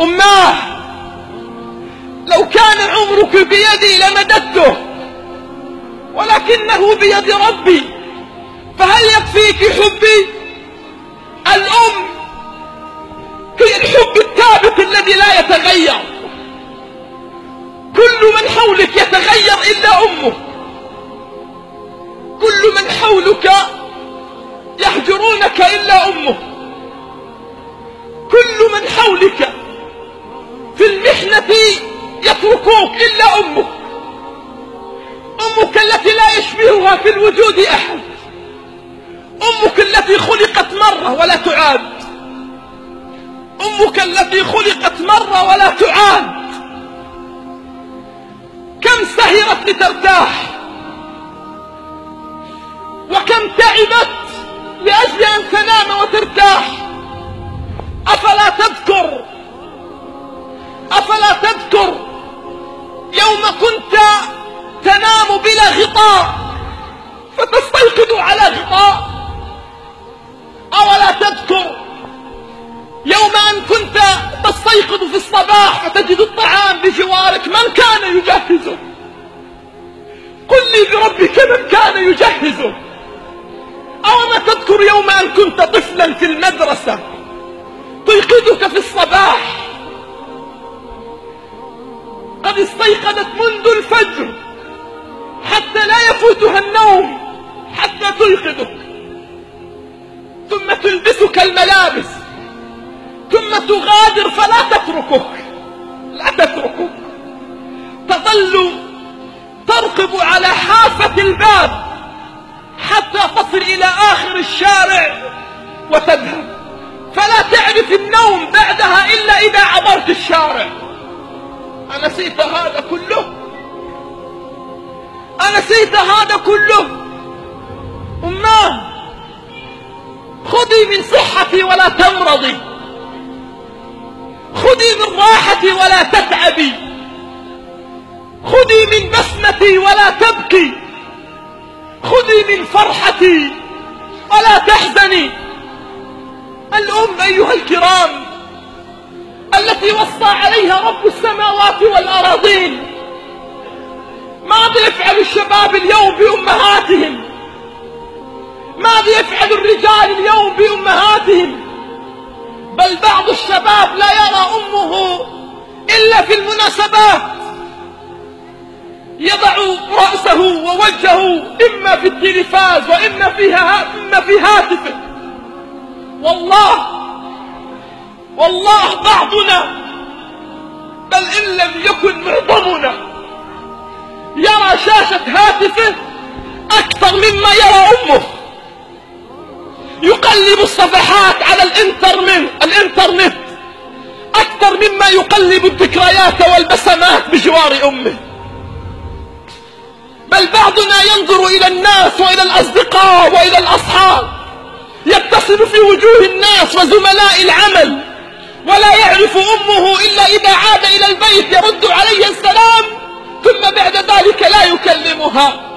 أماه لو كان عمرك بيدي لمددته، ولكنه بيد ربي، فهل يكفيك حبي؟ الأم هي الحب الثابت الذي لا يتغير. كل من حولك يتغير إلا أمه، كل من حولك يهجرونك إلا أمه، كل من حولك في المحنة يتركوك إلا أمك. أمك التي لا يشبهها في الوجود أحد، أمك التي خلقت مرة ولا تعاد، أمك التي خلقت مرة ولا تعاد. كم سهرت لترتاح، وكم تعبت لأجل أن تنام وترتاح. أفلا تذكر يوم كنت تنام بلا غطاء فتستيقظ على غطاء؟ أولا تذكر يوم أن كنت تستيقظ في الصباح فتجد الطعام بجوارك؟ من كان يجهزه؟ قل لي بربك من كان يجهزه. أولا تذكر يوم أن كنت طفلا في المدرسة تيقظك في الصباح قد استيقظت منذ الفجر حتى لا يفوتها النوم حتى تيقظك، ثم تلبسك الملابس، ثم تغادر فلا تتركك، تظل ترقب على حافة الباب حتى تصل إلى آخر الشارع وتذهب، فلا تعرف النوم بعدها إلا إذا عبرت الشارع. أنسيت هذا كله؟ أنسيت هذا كله؟ أماه خذي من صحتي ولا تمرضي، خذي من راحتي ولا تتعبي، خذي من بسمتي ولا تبكي، خذي من فرحتي ولا تحزني. الأم أيها الكرام التي وصى عليها رب السماوات والأراضين. ماذا يفعل الشباب اليوم بأمهاتهم؟ ماذا يفعل الرجال اليوم بأمهاتهم؟ بل بعض الشباب لا يرى أمه إلا في المناسبات، يضع رأسه ووجهه إما في التلفاز وإما في هاتفه. والله بعضنا بل إن لم يكن معظمنا يرى شاشة هاتفه أكثر مما يرى أمه، يقلب الصفحات على الإنترنت أكثر مما يقلب الذكريات والبسمات بجوار أمه. بل بعضنا ينظر إلى الناس وإلى الأصدقاء وإلى الأصحاب، يتصل في وجوه الناس وزملاء العمل ولا يعرف أمه إلا إذا عاد إلى البيت يرد عليه السلام، ثم بعد ذلك لا يكلمها.